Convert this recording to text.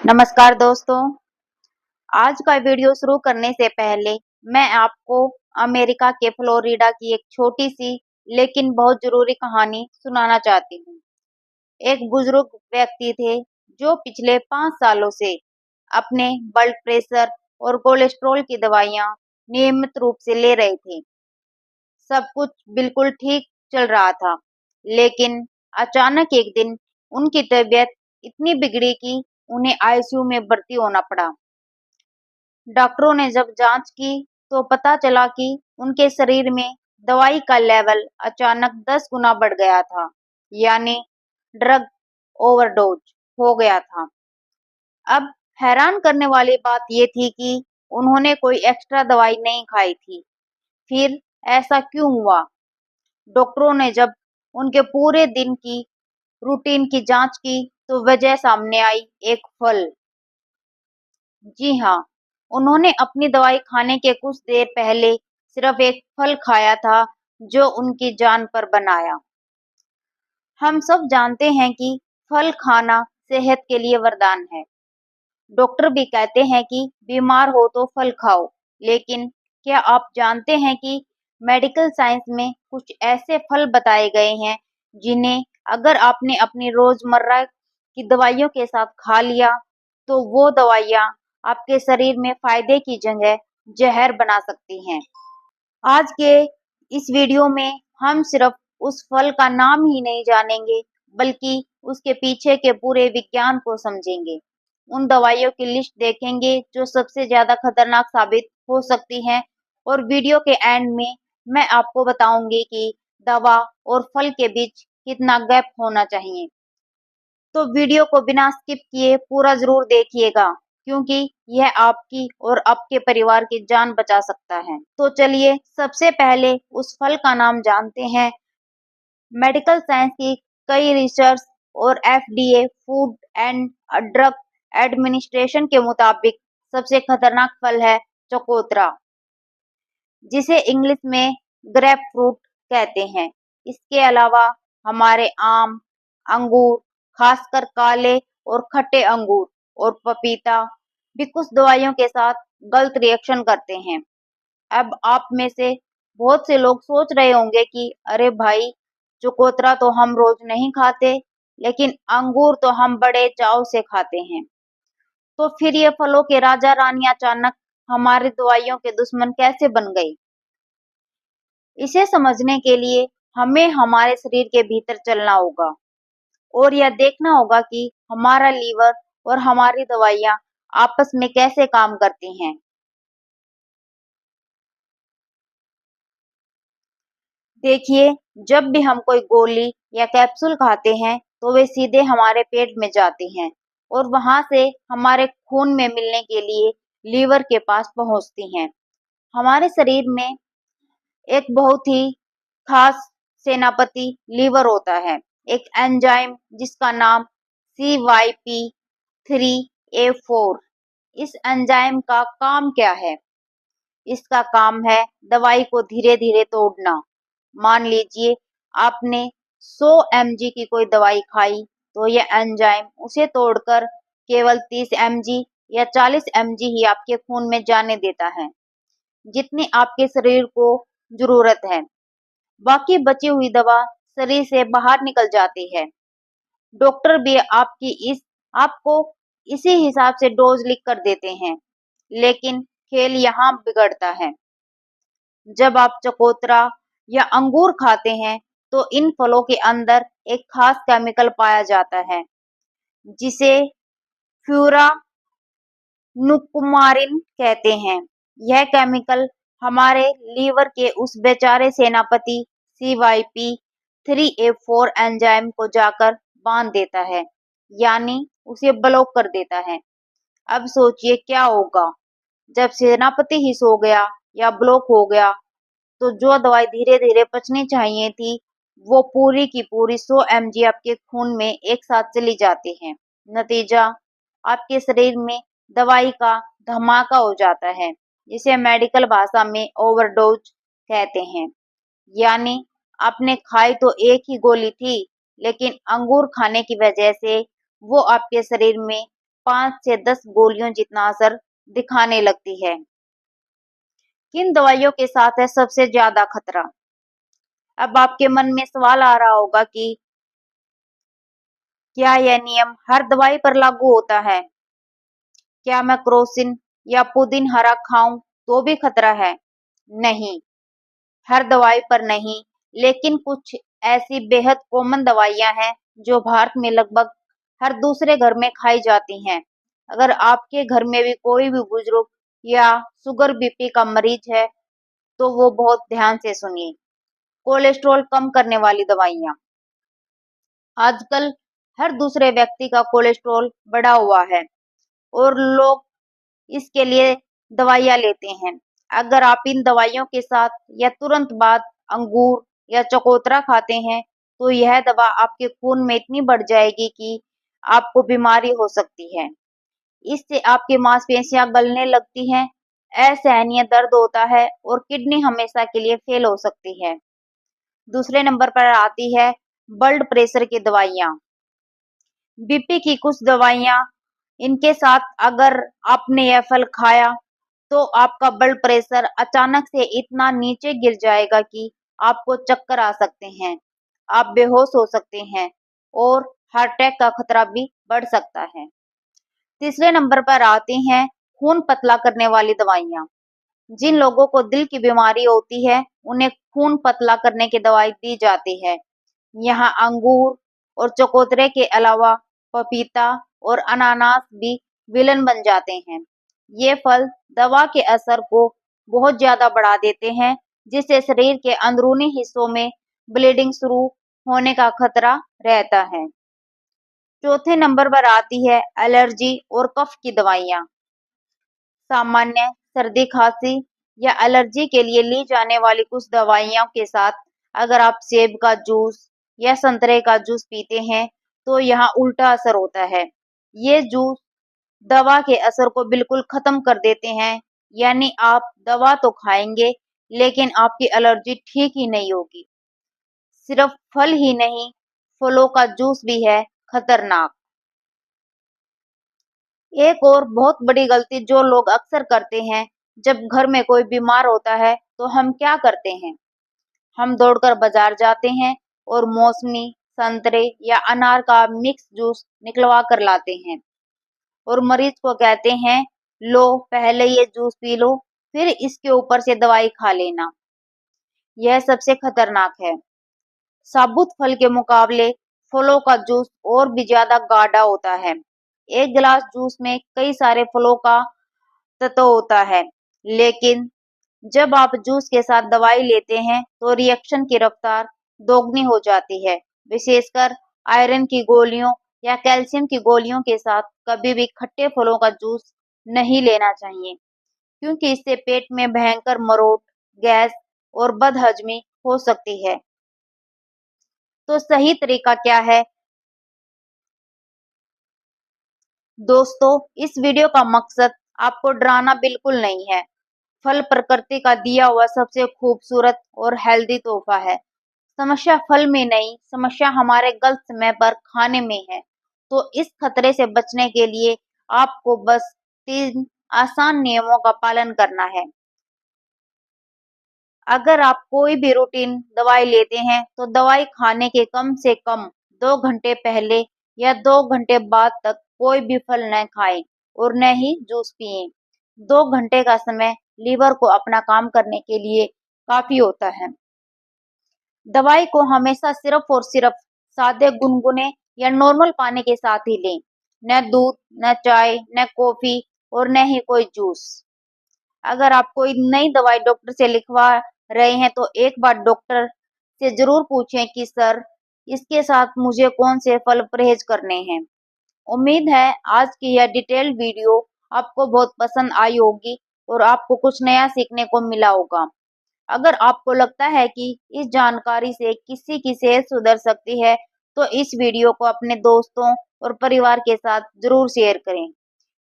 नमस्कार दोस्तों। आज का वीडियो शुरू करने से पहले मैं आपको अमेरिका के फ्लोरिडा की एक छोटी सी लेकिन बहुत जरूरी कहानी सुनाना चाहती हूँ। एक बुजुर्ग व्यक्ति थे जो पिछले 5 सालों से अपने ब्लड प्रेशर और कोलेस्ट्रॉल की दवाइयाँ नियमित रूप से ले रहे थे। सब कुछ बिल्कुल ठीक चल रहा था, लेकिन अचानक एक दिन उनकी तबीयत इतनी बिगड़ी कि उन्हें आईसीयू में भर्ती होना पड़ा। डॉक्टरों ने जब जांच की तो पता चला कि उनके शरीर में दवाई का लेवल अचानक 10 गुना बढ़ गया था, यानी ड्रग ओवरडोज हो गया था। अब हैरान करने वाली बात ये थी कि उन्होंने कोई एक्स्ट्रा दवाई नहीं खाई थी। फिर ऐसा क्यों हुआ? डॉक्टरों ने जब उनके पूरे दिन की रूटीन की जांच की तो वजह सामने आई, एक फल। जी हाँ, उन्होंने अपनी दवाई खाने के कुछ देर पहले सिर्फ एक फल खाया था जो उनकी जान पर बनाया। हम सब जानते हैं कि फल खाना सेहत के लिए वरदान है। डॉक्टर भी कहते हैं कि बीमार हो तो फल खाओ, लेकिन क्या आप जानते हैं कि मेडिकल साइंस में कुछ ऐसे फल बताए गए हैं जिन्हें अगर आपने अपनी रोजमर्रा की दवाइयों के साथ खा लिया तो वो दवाइयाँ आपके शरीर में फायदे की जगह जहर बना सकती हैं। आज के इस वीडियो में हम सिर्फ उस फल का नाम ही नहीं जानेंगे, बल्कि उसके पीछे के पूरे विज्ञान को समझेंगे। उन दवाइयों की लिस्ट देखेंगे जो सबसे ज्यादा खतरनाक साबित हो सकती हैं, और वीडियो के एंड में मैं आपको बताऊंगी कि दवा और फल के बीच कितना गैप होना चाहिए। तो वीडियो को बिना स्किप किए पूरा जरूर देखिएगा, क्योंकि यह आपकी और आपके परिवार की जान बचा सकता है। तो चलिए सबसे पहले उस फल का नाम जानते हैं। मेडिकल साइंस की कई रिसर्च और FDA food and drug administration के मुताबिक सबसे खतरनाक फल है चकोतरा, जिसे इंग्लिश में ग्रेप फ्रूट कहते हैं। इसके अलावा हमारे आम, अंगूर, खासकर काले और खट्टे अंगूर, और पपीता भी कुछ दवाइयों के साथ गलत रिएक्शन करते हैं। अब आप में से बहुत से लोग सोच रहे होंगे कि अरे भाई, चकोतरा तो हम रोज नहीं खाते, लेकिन अंगूर तो हम बड़े चाव से खाते हैं। तो फिर ये फलों के राजा रानी अचानक हमारी दवाइयों के दुश्मन कैसे बन गए? इसे समझने के लिए हमें हमारे शरीर के भीतर चलना होगा और यह देखना होगा कि हमारा लीवर और हमारी दवाइयाँ आपस में कैसे काम करती हैं। देखिए, जब भी हम कोई गोली या कैप्सूल खाते हैं तो वे सीधे हमारे पेट में जाते हैं और वहां से हमारे खून में मिलने के लिए लीवर के पास पहुंचती हैं। हमारे शरीर में एक बहुत ही खास सेनापति लीवर होता है, एक एंजाइम जिसका नाम CYP3A4। इस एंजाइम का काम क्या है? इसका काम है दवाई को धीरे धीरे तोड़ना। मान लीजिए आपने 100 mg की कोई दवाई खाई, तो यह एंजाइम उसे तोड़कर केवल 30 mg या 40 mg ही आपके खून में जाने देता है, जितनी आपके शरीर को जरूरत है। बाकी बची हुई दवा शरीर से बाहर निकल जाती है। डॉक्टर भी आपको इसी हिसाब से डोज लिख कर देते हैं, लेकिन खेल यहाँ बिगड़ता है। जब आप चकोतरा या अंगूर खाते हैं तो इन फलों के अंदर एक खास केमिकल पाया जाता है जिसे फ्यूरा नुकुमारिन कहते हैं। यह केमिकल हमारे लीवर के उस बेचारे सेनापति CYP3A4 एंजाइम को जाकर बांध देता है, यानी उसे ब्लॉक कर देता है। अब सोचिए क्या होगा जब सेनापति ही सो गया या ब्लॉक हो गया, तो जो दवाई धीरे धीरे पचनी चाहिए थी वो पूरी की पूरी 100 mg आपके खून में एक साथ चली जाती है। नतीजा, आपके शरीर में दवाई का धमाका हो जाता है, जिसे मेडिकल भाषा में ओवरडोज कहते हैं। यानी आपने खाई तो एक ही गोली थी, लेकिन अंगूर खाने की वजह से वो आपके शरीर में 5 से 10 गोलियों जितना असर दिखाने लगती है। किन दवाइयों के साथ है सबसे ज्यादा खतरा? अब आपके मन में सवाल आ रहा होगा कि क्या यह नियम हर दवाई पर लागू होता है? क्या मैं क्रोसिन या पुदीन हरा खाऊं तो भी खतरा है? नहीं, हर दवाई पर नहीं, लेकिन कुछ ऐसी बेहद कॉमन दवाइयां हैं जो भारत में लगभग हर दूसरे घर में खाई जाती हैं। अगर आपके घर में भी कोई भी बुजुर्ग या शुगर बीपी का मरीज है तो वो बहुत ध्यान से सुनिए। कोलेस्ट्रॉल कम करने वाली दवाइयां। आजकल हर दूसरे व्यक्ति का कोलेस्ट्रॉल बढ़ा हुआ है और लोग इसके लिए दवाइयां लेते हैं। अगर आप इन दवाइयों के साथ या तुरंत बाद अंगूर या चकोतरा खाते हैं तो यह दवा आपके खून में इतनी बढ़ जाएगी कि आपको बीमारी हो सकती है। इससे आपकी मांसपेशियां गलने लगती हैं, असहनीय दर्द होता है और किडनी हमेशा के लिए फेल हो सकती है। दूसरे नंबर पर आती है ब्लड प्रेशर की दवाइयां। बीपी की कुछ दवाइयां, इनके साथ अगर आपने यह फल खाया तो आपका ब्लड प्रेशर अचानक से इतना नीचे गिर जाएगा कि आपको चक्कर आ सकते हैं, आप बेहोश हो सकते हैं और हार्ट अटैक का खतरा भी बढ़ सकता है। तीसरे नंबर पर आती हैं खून पतला करने वाली दवाइयां। जिन लोगों को दिल की बीमारी होती है उन्हें खून पतला करने की दवाई दी जाती है। यहाँ अंगूर और चकोतरे के अलावा पपीता और अनानास भी विलन बन जाते हैं। ये फल दवा के असर को बहुत ज्यादा बढ़ा देते हैं, जिससे शरीर के अंदरूनी हिस्सों में ब्लीडिंग शुरू होने का खतरा रहता है। चौथे नंबर पर आती है एलर्जी और कफ की दवाइयाँ। सामान्य सर्दी खांसी या एलर्जी के लिए ली जाने वाली कुछ दवाइयों के साथ अगर आप सेब का जूस या संतरे का जूस पीते हैं तो यहाँ उल्टा असर होता है। ये जूस दवा के असर को बिल्कुल खत्म कर देते हैं, यानी आप दवा तो खाएंगे लेकिन आपकी एलर्जी ठीक ही नहीं होगी। सिर्फ फल ही नहीं, फलों का जूस भी है खतरनाक। एक और बहुत बड़ी गलती जो लोग अक्सर करते हैं, जब घर में कोई बीमार होता है तो हम क्या करते हैं? हम दौड़कर बाजार जाते हैं और मौसमी, संतरे या अनार का मिक्स जूस निकलवा कर लाते हैं और मरीज को कहते हैं, लो पहले ये जूस पी लो, फिर इसके ऊपर से दवाई खा लेना। यह सबसे खतरनाक है। साबुत फल के मुकाबले फलों का जूस और भी ज्यादा गाढ़ा होता है। एक गिलास जूस में कई सारे फलों का तत्व होता है, लेकिन जब आप जूस के साथ दवाई लेते हैं तो रिएक्शन की रफ्तार दोगुनी हो जाती है। विशेषकर आयरन की गोलियों या कैल्शियम की गोलियों के साथ कभी भी खट्टे फलों का जूस नहीं लेना चाहिए, क्योंकि इससे पेट में भयंकर मरोड़, गैस और बदहजमी हो सकती है। तो सही तरीका क्या है? दोस्तों, इस वीडियो का मकसद आपको डराना बिल्कुल नहीं है। फल प्रकृति का दिया हुआ सबसे खूबसूरत और हेल्दी तोहफा है। समस्या फल में नहीं, समस्या हमारे गलत समय पर खाने में है। तो इस खतरे से बचने के लिए आपको बस 3 आसान नियमों का पालन करना है। अगर आप कोई भी रूटीन दवाई लेते हैं तो दवाई खाने के कम से कम 2 घंटे पहले या 2 घंटे बाद तक कोई भी फल न खाएं और न ही जूस पिएं। 2 घंटे का समय लीवर को अपना काम करने के लिए काफी होता है। दवाई को हमेशा सिर्फ और सिर्फ सादे गुनगुने या नॉर्मल पानी के साथ ही लें, न दूध, न चाय, न कॉफी और न ही कोई जूस। अगर आप कोई नई दवाई डॉक्टर से लिखवा रहे हैं तो एक बार डॉक्टर से जरूर पूछें कि सर, इसके साथ मुझे कौन से फल परहेज करने हैं। उम्मीद है आज की यह डिटेल्ड वीडियो आपको बहुत पसंद आई होगी और आपको कुछ नया सीखने को मिला होगा। अगर आपको लगता है कि इस जानकारी से किसी की सेहत सुधर सकती है तो इस वीडियो को अपने दोस्तों और परिवार के साथ जरूर शेयर करें।